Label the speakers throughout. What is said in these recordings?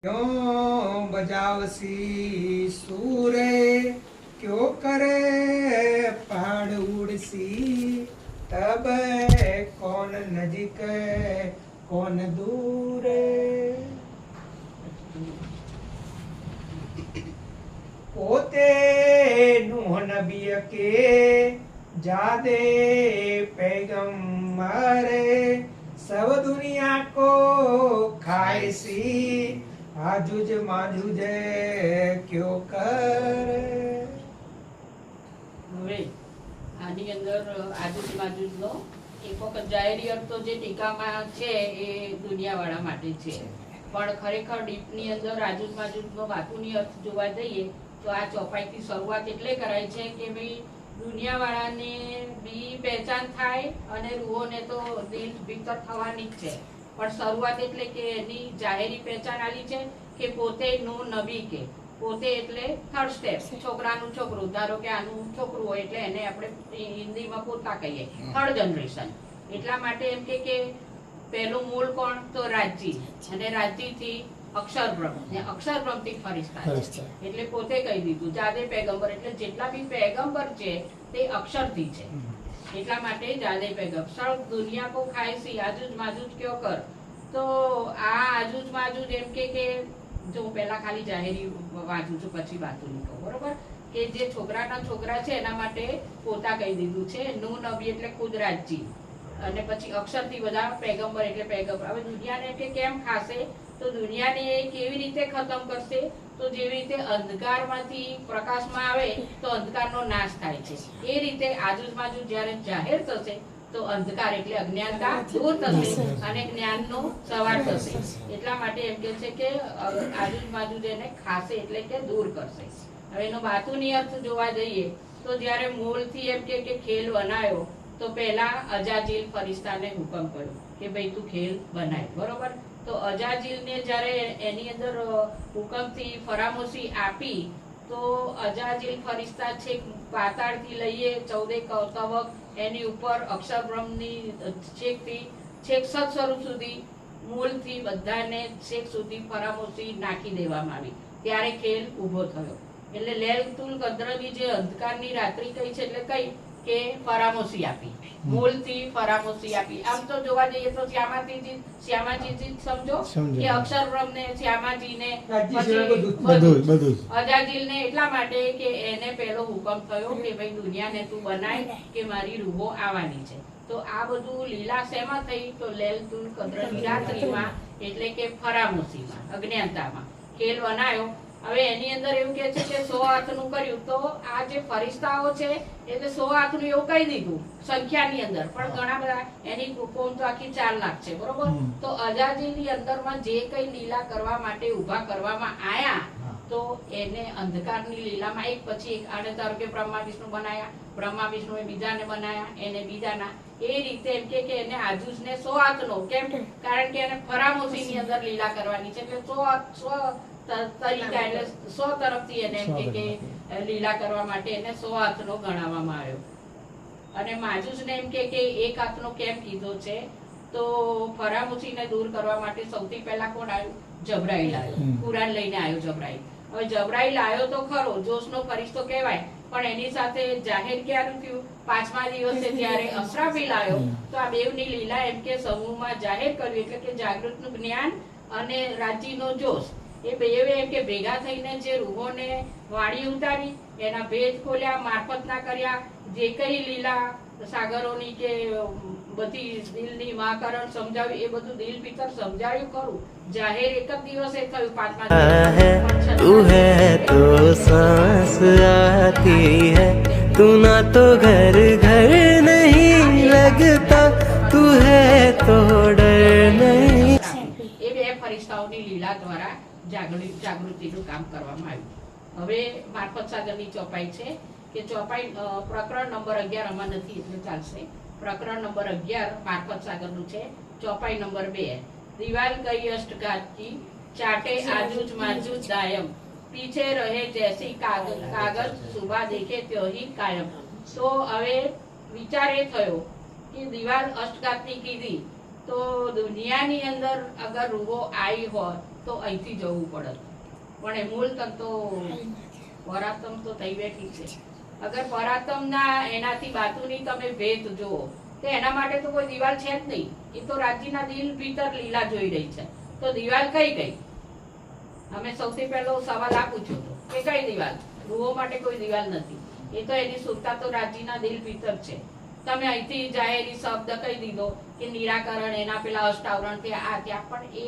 Speaker 1: क्यों बजावसी सूरे क्यों करे पहाड़ उड़सी तब कौन नजीक कौन दूर पोते नूह नबी के जादे पैगंबर सब दुनिया को खाए सी आजुज माजुज क्यों करे।
Speaker 2: હવે આની અંદર આજુજ માજુજનો એક વખત જાહેરી અર્થ તો જે ટીકામાં છે એ દુનિયાવાળા માટે છે, પણ ખરેખર ડીપની અંદર આજુજ માજુજનો વાતુની અર્થ જોવા જઈએ તો આ ચોપાઈથી શરૂઆત એટલે કરાય છે કે ભાઈ દુનિયાવાળાને બી પહેચાન થાય અને રૂહોને તો દિલ ભીતર થવાની જ છે, પણ શરૂઆત એટલે કે એની જાહેરી પહેચાન આલી છે કે પોતે નો નબી કે પોતે એટલે થર્ડ સ્ટેપ, છોકરાનું છોકરું, ધારો કે આનું છોકરું હોય એટલે એને આપણે હિન્દીમાં પોતા કહીએ, થર્ડ જનરેશન. એટલા માટે એમ કે પહેલું મૂળ કોણ તો રાજજી, અને રાજજીથી અક્ષરબ્રહ્મ, ને અક્ષરબ્રહ્મથી ફરિશ્તા છે. એટલે પોતે કહી દીધું જાદે પેગંબર, એટલે જેટલા બી પેગંબર છે તે અક્ષરથી છે. એટલા માટે જાદે પેગંબર સબ દુનિયા કો ખાય સી આજુજ માજુજ ક્યો કર. તો આ આજુજ માજુજ એમ કે જો પહેલા ખાલી જાહેરી વાંચું છું પછી વાતું કહું, બરોબર, કે જે છોકરાના છોકરા છે એના માટે પોતા કહી દીધું છે. નું નબી એટલે ખુદ રાજજી, અને પછી અક્ષરથી બધા પેગંબર એટલે પેગંબર. હવે દુનિયાને કે કેમ ખાશે, તો દુનિયાને એ કેવી રીતે ખતમ કરશે, તો જેવી રીતે અંધકારમાંથી પ્રકાશમાં આવે તો અંધકારનો નાશ થાય છે, એ રીતે આજુજ માજુજ જ્યારે જાહેર થશે તો અંધકાર એટલે અજ્ઞાનતા દૂર થશે અને જ્ઞાનનો સવાર થશે. એટલા માટે એમ કે છે કે આજુજ માજુજ એને ખાશે એટલે કે દૂર કરશે. હવે એનો વાતુની અર્થ જોવા જઈએ તો જ્યારે મૂળથી એમ કે ખેલ બનાવ્યો તો પહેલા અજાજીલ ફરિશ્તાને હુકમ કર્યો કે ભાઈ તું ખેલ બનાય, બરોબર. તો અજાજીલને જ્યારે એની અંદર હુકમથી ફરામોશી આપી તો અજાજીલ ફરિશ્તા છેક પાતાળથી લઈએ 14 તવક એની ઉપર અક્ષરબ્રહ્મની છેક સત સ્વરૂપ સુધી મૂળથી બધાને છેક સુધી ફરામોશી નાખી દેવામાં આવી, ત્યારે ખેલ ઊભો થયો. એટલે લૈલતુલ કદ્રની જે અંધકારની રાત્રિ કઈ છે એટલે કઈ કે ફરામોશી આપી, મૂળથી ફરામોશી આપી. આમ તો જોવા જઈએ તો શ્યામાજી સમજો કે અક્ષરબ્રહ્મને શ્યામાજીને અજાજીલને એટલા માટે કે એને પહેલો હુકમ થયો કે ભાઈ દુનિયાને તું બનાય કે મારી રૂહો આવવાની છે. તો આ બધું લીલા શેમાં થઈ તો લૈલતુલ કદ્રની રાત્રિમાં, એટલે કે ફરામોશીમાં, અજ્ઞાનતામાં ખેલ બનાવ્યો. હવે એની અંદર એવું કે છે કે 100 હાથનું કર્યું, તો આ જે ફરિશ્તાઓ છે એટલે 100 હાથનું એવું કહી દીધું સંખ્યાની અંદર, પણ ઘણા બધા એની કોમ તો આખી 4 લાખ છે, બરોબર. તો અજાજીલની અંદરમાં જે કઈ લીલા કરવા માટે ઉભા કરવામાં આયા તો એને અંધકારની લીલામાં એક પછી એક, આને ધારો કે બ્રહ્મા વિષ્ણુ બનાયા, બ્રહ્મા વિષ્ણુએ બીજાને બનાયા, એને બીજાના, એ રીતે એમ કે એને આજુજને 100 હાથનો, કેમ કારણ કે એને ફરામોશીની અંદર લીલા કરવાની છે, એટલે 100 તરીકા એટલે 100 તરફથી એને એમ કે લીલા કરવા માટે એને 100 હાથનો ગણાવવામાં આવ્યો. અને માજુજને એમ કે એક હાથનો કેમ કીધો છે તો ફરામોશીને દૂર કરવા માટે સૌથી પહેલા કોણ આવ્યું? જબરાઈલ આવ્યો, કુરાન લઈને આવ્યો જબરાઈલ. હવે જબરાઈલ આવ્યો તો ખરો, જોશનો ફરિશ્તો કહેવાય, પણ એની સાથે જાહેર ક્યારે થયું? 5મા દિવસે જ્યારે અસરાફીલ આવ્યો તો આ બેવની લીલા એમ કે સમૂહમાં જાહેર કર્યું, એટલે કે જાગૃતનું જ્ઞાન અને રાજીનો જોશ એ બેવે એમ કે ભેગા થઈને જે રૂહોને વાણી ઉતારી, એના ભેદ ખોલ્યા, મારફતના કર્યા, જે કઈ લીલા સાગરોની કે બધી દિલની મહાકરણ સમજાવ્યું, એ બધું દિલ ભીતર સમજાવ્યું ખરું. જાહેર એક જ દિવસે થયું 5મા દિવસે.
Speaker 3: તું હે તો सांस आती है, तू ना तो घर घर नहीं लगता, तू है तो डर नहीं.
Speaker 2: એ બે ફરિશ્તાઓની લીલા દ્વારા જાગૃતિનું કામ કરવામાં આવ્યું. હવે મારફત સાગરની ચોપાઈ છે કે ચોપાઈ પ્રકરણ નંબર 11 આમાં નથી એટલે ચાલશે. પ્રકરણ નંબર 11 મારફત સાગરનું છે. ચોપાઈ નંબર 2 દીવાલ કઈ અષ્ટઘાત કી ચાટે આજુજ માજુજ દાયમ, પીછે રહે જૈસી કાગજ સુબા દેખે ત્યોહી કાયમ. તો હવે વિચાર એ થયો કે દિવાલ અષ્ટઘાતની કીધી તો દુનિયાની અંદર અગર રૂહો આવી હોય તો અહીંથી જવું પડત, પણ એ મૂળ તંતો પરાતમ તો થઈ બેઠી છે. અગર પરાતમના એનાથી બાતુની તમે ભેદ જુઓ તો એના માટે તો કોઈ દિવાલ છે જ નહીં. એ તો રાજ્યના દિલ ભીતર લીલા જોઈ રહી છે. તો દિવાલ કઈ ગઈ? અમે સૌથી પહેલો સવાલ આ પૂછ્યો હતો કે કઈ દિવાલ? રૂહો માટે કોઈ દિવાલ નથી. એ તો એની સુરતા તો રાજ્યના દિલ ભીતર છે. તમે અહીંથી જાહેરી શબ્દ કહી દીધો કે નિરાકરણ, એના પેલા અષ્ટાવરણ આ ત્યાં, પણ એ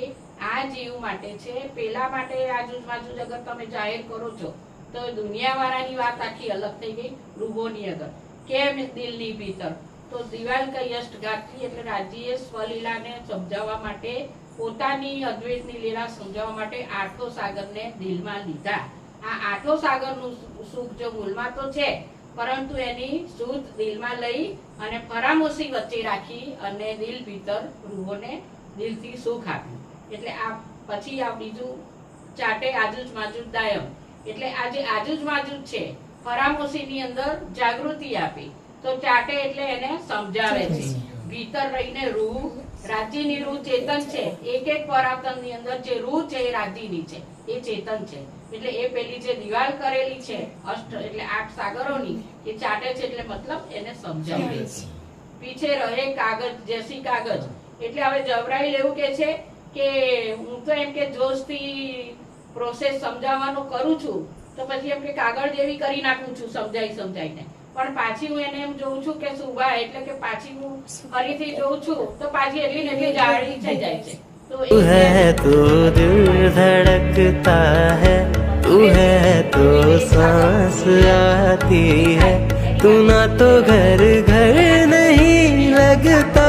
Speaker 2: આ જીવ માટે છે. પેલા માટે આજુજ માજુજ અગર તમે જાહેર કરો છો તો દુનિયાવાળાની વાત આખી અલગ થઈ ગઈ. રૂહોની અગર કેમ દિલની ભીતર તો દિવાલ કઈ અષ્ટઘાતથી, એટલે રાજ્યએ સ્વલીલાને સમજાવવા માટે, પોતાની અદ્વૈતની લીલા સમજાવવા માટે આઠો સાગરને દિલમાં લીધા. આ આઠો સાગરનું સુખ જો મૂળમાં તો છે, પરંતુ એની શુદ્ધ દિલમાં લઈ અને ફરામોશી વચ્ચે રાખી અને દિલ ભીતર રૂહોને દિલથી સુખ આપ્યું. એટલે આ પછી આ બીજું ચાટે આજુજ માજુજ દાયમ, એટલે આ જે આજુજ માજુજ છે ફરામોશીની અંદર જાગૃતિ આપી, તો ચાટે એટલે એને સમજાવે છે. ભીતર રહીને રૂહ, રાજ્યની રૂહ ચેતન છે. એક એક પરાતનની અંદર જે રૂહ છે એ રાજ્યની છે, એ ચેતન છે. એટલે એ પેલી જે દિવાલ કરેલી છે અષ્ટ એટલે 8 સાગરોની, એ ચાટે છે એટલે મતલબ એને સમજાવે છે. પીછે રહે કાગજ જેસી કાગજ, એટલે હવે જબરાઈલ એવું કે છે કે હું તો એમ કે જોશથી પ્રોસેસ સમજાવવાનું કરું છું, તો પછી એમ કે કાગળ જેવી કરી નાખું છું સમજાઈને, પણ પાછી હું એને એમ જોઉં છું કે સુભા, એટલે કે પાછી હું ફરીથી જોઉં છું તો પાછી એટલી ને એટલી જાડી થઈ જાય છે.
Speaker 3: तू है तो दिल धड़कता है, तू है तो सांस आती है, तू ना तो घर घर नहीं लगता,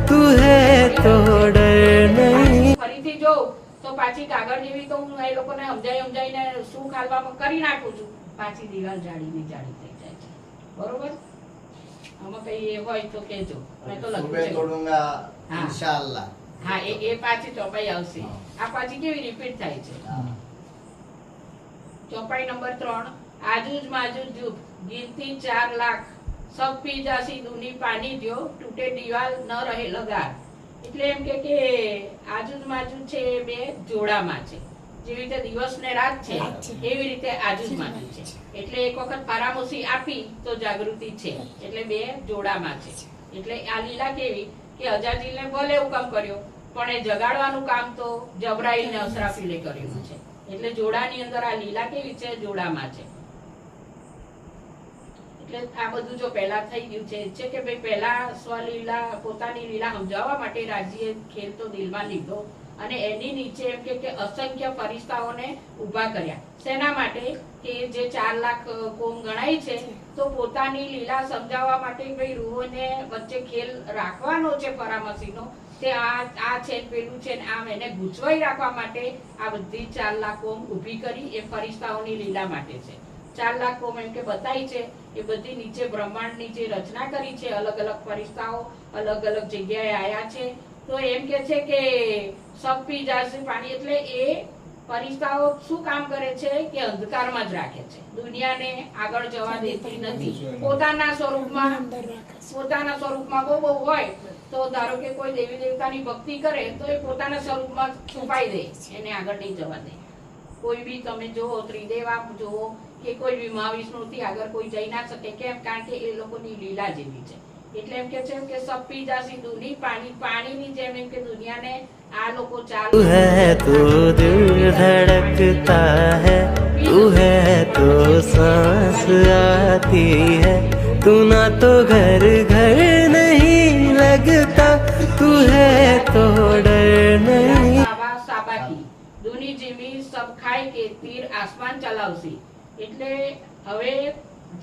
Speaker 3: तू है तो डर नहीं.
Speaker 2: ફરીથી જો તો પાછી કાગળ જેવી તો હું એ લોકોને સમજાઈને શું ખાલવામાં કરી નાખું છું, પાછી દિવાલ જાડી થઈ જાય છે. બરોબર? આમાં કઈ એ હોય તો કેજો, મેં તો લખ્યું છે.
Speaker 4: ઇન્શાઅલ્લાહ.
Speaker 2: હા, એ પાછી ચોપાઈ આવશે. આ પાછી કેવી રિપીટ થાય છે. ચોપાઈ નંબર 3, આજુજ માજુજ જુબ गिनती 4 लाख सब पी जासी दूनी पानी जो टूटे दीवाल न રહે લગાર. એટલે એમ કે આજુજ માજુજ છે એ બે જોડામાં છે. જેવી રીતે દિવસ ને રાત છે એવી રીતે આજુજ માજુજ છે. એટલે એક વખત ફરામોશી આપી તો જાગૃતિ છે, એટલે બે જોડામાં છે. એટલે આ લીલા કેવી કે અજાજીલને ભલે હુકમ કર્યો, પણ એ જગાડવાનું કામ તો જબરાઈલ ને અસરાફીલે કર્યું છે. એટલે જોડાની અંદર આ લીલા કેવી છે? જોડામાં છે. એટલે આ બધું જો પહેલા થઈ ગયું છે કે ભાઈ પહેલા સ્વલીલા, પોતાની લીલા સમજાવવા માટે રાજ્યએ ખેલ તો દિલમાં લીધો, અને એની નીચે એમ કે અસંખ્ય ફરિશ્તાઓને ઊભા કર્યા. શેના માટે? કે જે 4 લાખ કોમ ગણાય છે, તો પોતાની લીલા સમજાવવા માટે ભાઈ રૂહોને વચ્ચે ખેલ રાખવાનો છે ફરામસીનો, તે આ છે પેલું છે ને આમ એને ગૂંચવાઈ રાખવા માટે આ બધી 4 લાખ કોમ ઊભી કરી. એ ફરિશ્તાઓની લીલા માટે છે. 4 લાખ કોમ એમ કે બતાઈ છે એ બધી નીચે બ્રહ્માંડની જે રચના કરી છે, અલગ અલગ ફરિશ્તાઓ અલગ અલગ જગ્યાએ આયા છે. તો એમ કે છે કે સબ પી જાશે પાણી, એટલે એ ફરિશ્તાઓ શું કામ કરે છે કે અંધકારમાં જ રાખે છે, દુનિયાને આગળ જવા દેતી નથી. પોતાના સ્વરૂપમાં બહુ હોય તો ધારો કે કોઈ દેવી દેવતાની ભક્તિ કરે તો એ પોતાના સ્વરૂપમાં છુપાઈ દે, એને આગળ નહીં જવા દે. કોઈ બી તમે જુઓ, ત્રિદેવા જુઓ કે કોઈ બી મહાવિષ્ણુથી આગળ કોઈ જઈ ના શકે. કેમ? કારણ કે એ લોકોની લીલા જેવી છે. એટલે એમ કે છે કે સબ પી જાસી દૂની પાણીની જેમ એમ કે દુનિયાને આ લોકો ચાલુ.
Speaker 3: तू है तो दिल धड़कता है, तू है तो सांस आती है, तू ना तो घर घर नहीं लगता, तू है तो डर नहीं.
Speaker 2: સાબાકી દુની જીમી સબ ખાય કે તીર આસમાન ચલાવસી. એટલે હવે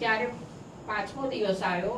Speaker 2: જ્યારે 5મો દિવસ આવ્યો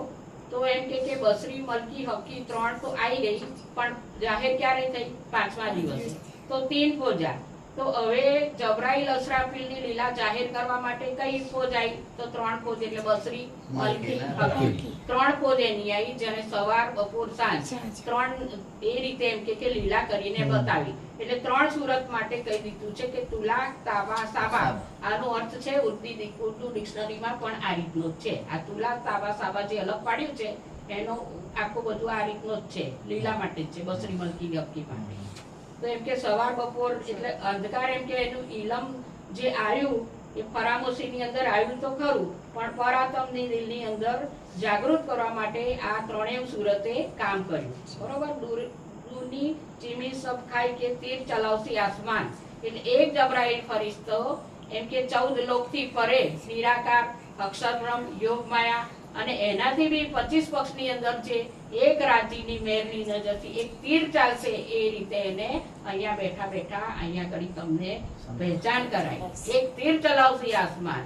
Speaker 2: તો એમ કે બસરી, મલકી, હકી 3 તો આવી ગઈ, પણ જાહેર ક્યારે થઈ? 5મા દિવસે. તો 3 ફોજા. તો હવે જબરાઈલ અસરાફીલની લીલા જાહેર કરવા માટે કઈ ફોજ આવી? તો 3 ફોજ, એટલે બસરી, મલકી, હકી 3 ફોજ એની આવી, જેને સવાર, બપોર, સાંજ 3 એ રીતે એમ કે લીલા કરીને બતાવી. એટલે 3 સુરત માટે કહી દીધું છે કે તુલા, તાબા, સાબા. આનો અર્થ છે ઉર્દુ ડિક્શનરીમાં પણ આ રીતનો જ છે. આ તુલા, તાબા, સાબા જે અલગ પાડ્યું છે એનો આખું બધું આ રીતનો જ છે, લીલા માટે જ છે, બસરી, મલકી, હકી માટે. તો એમ કે સવાર બપોર એટલે અંધકાર એમ કે એનું ઇલમ જે આવ્યું એ પરામોશીની અંદર આવ્યું તો ખરું, પણ પરાતમની દિલની અંદર જાગૃત કરવા માટે આ ત્રણેય સુરતે કામ કર્યું. બરોબર. દૂરની ચીમી સબ ખાય કે તીર ચલાવતી આસમાન, એટલે એક જબરાઈલ ફરિશ્તો એમ કે 14 લોકથી પરે નિરાકાર અક્ષરબ્રહ્મ યોગ માયા અને એનાથી બી 25 પક્ષની અંદર છે એક રાજીની મેરની નજરથી એક તીર ચાલશે એ રીતે એને અહીંયા બેઠા બેઠા અહીંયા કરી તમને પહેચાન કરાય. એક તીર ચલાવતી આસમાન,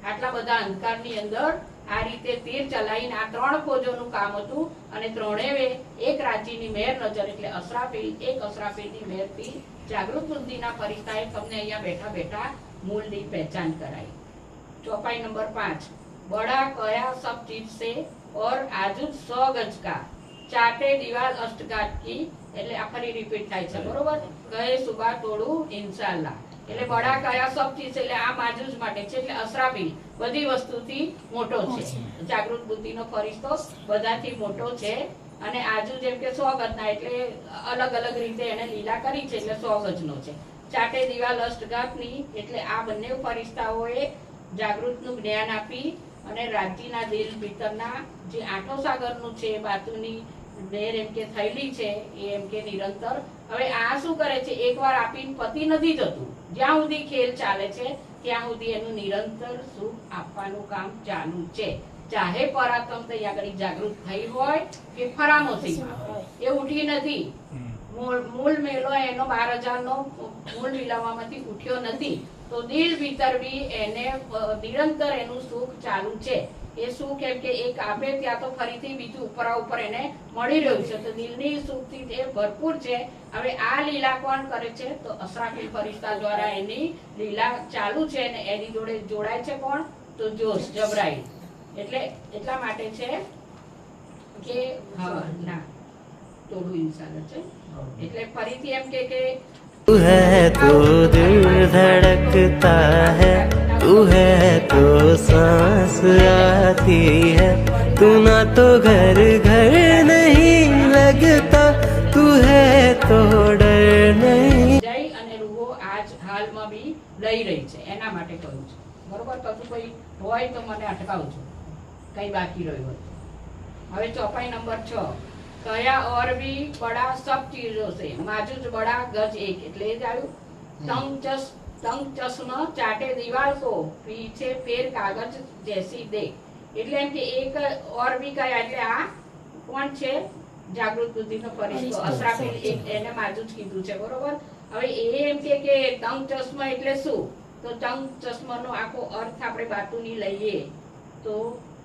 Speaker 2: આટલા બધા અંધકારની અંદર આ રીતે તીર ચલાવીને આ 3 ફોજોનું કામ હતું અને ત્રણેય એક રાજીની મેર નજર એટલે અસરાફીલ, એક અસરાફીલની મેરથી જાગૃત બુદ્ધિના ફરિશ્તાએ તમને અહીંયા બેઠા બેઠા મૂળની પહેચાન કરાઈ. ચોપાઈ નંબર 5, बड़ा कया सब चीज से और आजुज 100 गज का चाटे दीवार अष्टघाट की, એટલે આ ફરી રિપીટ થાય છે. બરોબર. કહે સુબા તોડું ઇન્શાલ્લાહ, એટલે બડા કયા સબ ચીજ એટલે આ માજુજ માટે છે, એટલે અસરાફીલ બધી વસ્તુથી મોટો છે. જાગૃત બુદ્ધિનો ફરિશ્તો બધાથી મોટો છે. અને આજુ જેમ કે 100 ગજના એટલે અલગ અલગ રીતે એને લીલા કરી છે એટલે 100 ગજનો છે. ચાટે દિવાલ અષ્ટઘાતની એટલે આ બંને ફરિશ્તાઓએ જાગૃતનું જ્ઞાન આપી અને રાજ્યના દિલ ભીતરના જે આઠો સાગરનું છે બાતુની મેર એમ કે થયેલી છે એ એમ કે નિરંતર. હવે આ શું કરે છે, એકવાર આપીને પતિ નથી થતું, જ્યાં સુધી ખેલ ચાલે છે ત્યાં સુધી એનું નિરંતર સુખ આપવાનું કામ ચાલુ છે. ચાહે પરાતમ તઈ આગળ જાગૃત થઈ હોય કે ફરામોશીમાં, એ ઉઠી નથી. મૂળ મેલો એનો 12,000 નો મૂળ વિલાવામાંથી ઉઠ્યો નથી, તો દિલ ભીતર બી એને નિરંતર એનું સુખ ચાલુ છે. એ સુખ એમ કે એક આપે ત્યાં તો ફરીથી બીજું ઉપર એને મળી રહ્યું છે, તો દિલની સુખથી એ ભરપૂર છે. હવે આ લીલા કોણ કરે છે, તો અસરાફીલ ફરિશ્તા દ્વારા એની લીલા ચાલુ છે અને એની જોડે જોડાય છે કોણ, તો જોશ જબરાઈલ. એટલે એટલા માટે છે કે હા ના તોડું ઇન્સાન છે. એટલે ફરીથી એમ કે
Speaker 3: तू है तो दिल धड़कता है, तू है तो सांस आती है, तू ना तो घर घर नहीं लगता, तू है तो डर नहीं.
Speaker 2: જય અને રૂહો આજ હાલમાં બી લઈ રહી છે એના માટે કહ્યું છે. બરોબર. કશું કોઈ હોય તો મને અટકાવજો, કઈ બાકી રહ્યું હોય. હવે ચોપાઈ નંબર 6, कया और भी बड़ा सब चीजों से माजुज बड़ा गज एक, એટલે જ આવ્યું. तंग चश्मा चाटे दीवार को पीछे फेर कागज जैसी देख, એટલે એમ કે એક और भी કયા એટલે આ કોણ છે, જાગૃત બુદ્ધિનો ફરિશ્તો અસરાફીલ, એને માજુજ કીધું છે. બરોબર. હવે એ એમ કે તંગ ચશ્મા એટલે શું, તો તંગ ચશ્માનો આખો અર્થ આપણે બાતુની લઈએ તો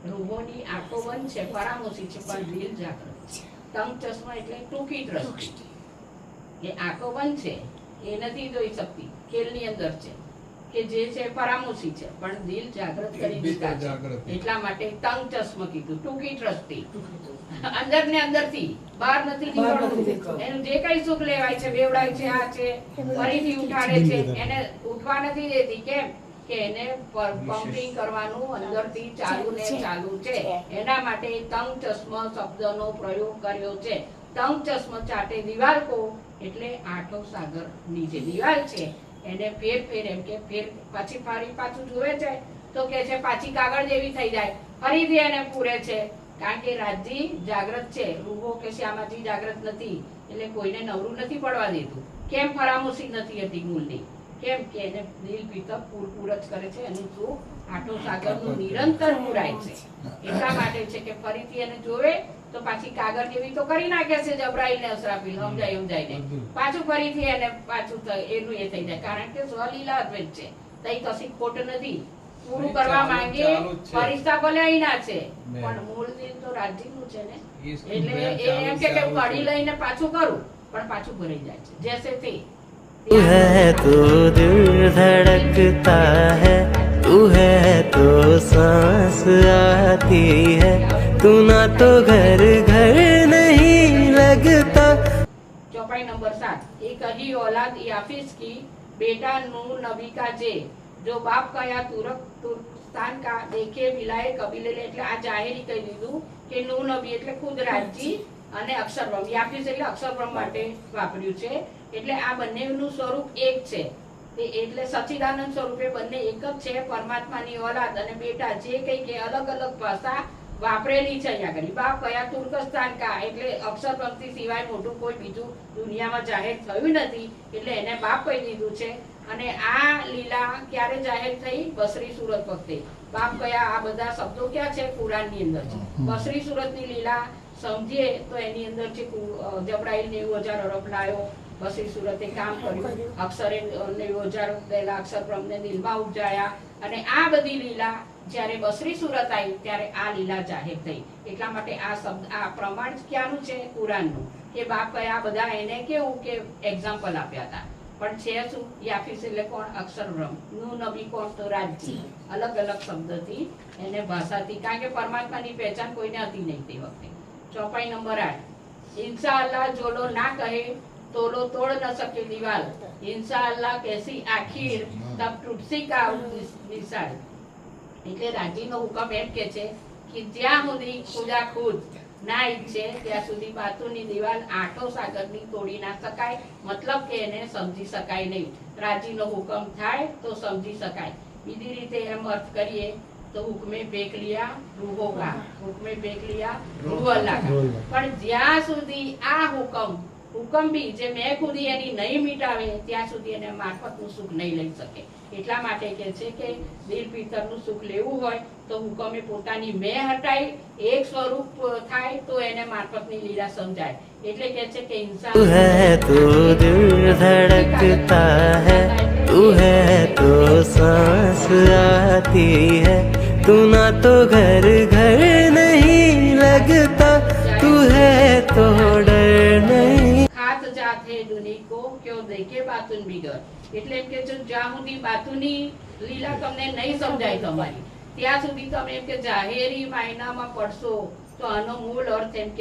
Speaker 2: રૂહોની આંખો બંધ છે, પરામોશી છે, પણ દિલ જાગૃત છે. તંગ ચશ્મા એટલે ટૂંકી દ્રષ્ટિ, એ આંખો બંધ છે, એ નથી જોઈ શકતી, ખેલની અંદર છે કે જે છે પરામોશી છે, પણ દિલ જાગૃત કરી દીધા છે. એટલા માટે તંગ ચશ્મા કીધું, ટૂંકી દ્રષ્ટિ, અંદર ને અંદર થી બહાર નથી નીકળતું. એનું જે કઈ સુખ લેવાય છે, બેવડાય છે, આ છે, ફરીથી ઉઠાડે છે, એને ઉઠવા નથી દેતી. કેમ કે એને પમ્પિંગ કરવાનું અંદરથી ચાલુ ને ચાલુ છે. એના માટે તંગ ચશ્મા શબ્દનો પ્રયોગ કર્યો છે. તંગ ચશ્મા ચાટે દિવાલ કો એટલે આઠો સાગર ની જે દિવાલ છે એને ફેર એમ કે ફેર પાછી પાછું જુએ છે તો કે છે પાછી કાગળ જેવી થઈ જાય, ફરીથી એને પૂરે છે. કારણ કે રાજજી જાગૃત છે, રૂહો કે શ્યામાજી જાગૃત નથી, એટલે કોઈને નવરું નથી પડવા દેતું. કેમ ફરામોશી નથી હતી મૂળની, કેમ કે એને દિલ ભીતર પૂર જ કરે છે, એનું સુખ આઠો સાગરનું નિરંતર પૂરાય છે. એટલા માટે છે કે ફરીથી એને જોવે તો પાછી કાગળ જેવી તો કરી નાખે છે જબરાઈલ ને અસરાફીલ, સમજાય ને પાછું ફરીથી એને પાછું એનું એ થઈ જાય. કારણ કે સ્વલીલા અદ્વૈત છે, તઈ કશી ખોટ નથી. પૂરું કરવા માંગે ફરિશ્તા ભલે અહીંના છે, પણ મૂળ દિલ તો રાજ્યનું છે ને, એટલે એમ કે કડી લઈને પાછું કરું પણ પાછું ભરાઈ જાય છે. જેસે થી
Speaker 3: तू है तो दिल धड़कता है, तू है तो सांस आती है, तू ना तो घर घर नहीं लगता.
Speaker 2: चौपाई नंबर 7, एक ही औलाद याफिस की बेटा नूर नबी का जे जो बाप कया तुर्कस्तान का देखे मिलाए कबीले, એટલે આ જાહેરી કહી દીધું કે નૂહ નબી એટલે ખુદ રાજજી અને અક્ષરબ્રહ્મ. યાફીસ એટલે અક્ષરબ્રહ્મ માટે વાપર્યું છે. એટલે આ બંનેનું સ્વરૂપ એક છે. એટલે સચ્ચિદાનંદ સ્વરૂપે બંને એક જ છે. પરમાત્માની ઓલાદ અને બેટા જે કઈ કે અલગ અલગ ભાષા વાપરેલી છે અહીંયા આગળ. બાપ કયા તુર્કસ્તાન કા, એટલે અક્ષરબ્રહ્મથી સિવાય મોટું કોઈ બીજું દુનિયામાં જાહેર થયું નથી, એટલે એને બાપ કહી દીધું છે. અને આ લીલા ક્યારે જાહેર થઈ? બસરી સુરત વખતે. બાપ કયા, આ બધા શબ્દો ક્યાં છે? કુરાનની અંદર છે. બસરી સુરતની લીલા સમજીએ તો એની અંદર છે જબરાઈલ 90,000 અરબ લાયો, બસરી સુરતે કામ કર્યું, અક્ષરે 90,000 પહેલા અક્ષરબ્રહ્મને દિલમાં ઉપજાયા. અને આ બધી લીલા જ્યારે બસરી સુરત આવી ત્યારે આ લીલા જાહેર થઈ. એટલા માટે આ શબ્દ, આ પ્રમાણ ક્યાંનું છે? કુરાનનું. કે બાપ કયા બધા એને કેવું કે એક્ઝામ્પલ આપ્યા હતા. પણ છે શું? યાફીસ એટલે કોણ? અક્ષરબ્રહ્મ. નું નબી કોણ? તો રાજજી. અલગ અલગ શબ્દથી એને ભાષાથી, કારણ કે પરમાત્માની પહેચાન કોઈને હતી નહીં તે વખતે. ચોપાઈ નંબર 8. ઇન્શાઅલ્લાહ જોલો ના કહે તોલો તોડ ન શકે દીવાલ, ઇન્શાઅલ્લાહ કેસી આખીર તબ તૂટસી કા નિશાળ. એટલે રાજીનો હુકમ એમ કે છે કે જ્યાં સુધી ખુદા ખુદ ના ઈચ્છે ત્યાં સુધી બાતુની દિવાલ આંટો સાગરની તોડી ના શકાય. મતલબ કે એને સમજી શકાય નહીં. રાજીનો હુકમ થાય તો સમજી શકાય. બીજી રીતે એમ અર્થ કરીએ તો હુકમે ફેંક લિયા રૂહોગા, હુકમે ફેંક લિયા રૂહલ્લા. પણ જ્યાં સુધી આ હુકમ બી જે મેં ખુદી એની નહીં મિટાવે ત્યાં સુધી એને મારફતનું સુખ નહીં લઈ શકે. એટલા માટે કે છે કે દિલ પિતરનું સુખ લેવું હોય તો હુકમે પોતાની મેં હટાઈ એક સ્વરૂપ થાય તો એને મારફતની લીલા સમજાય. એટલે કે છે કે ઇન્સાન
Speaker 3: तू है तो दिल धड़कता है, तू है तो सांस आती है, तू ना तो घर घर नहीं लगता, तू है तो डर नहीं.
Speaker 2: ખાત જાત હે દુની કો ક્યો દેખે બાતુન બિગર. એટલે એમ કે જો જ્યાં સુધી બાતુની લીલા તમને નહીં સમજાય તમારી ત્યાં સુધી તમે એમ કે જાહેરી માયનામાં પડશો તો આનો મૂળ અર્થ એમ કે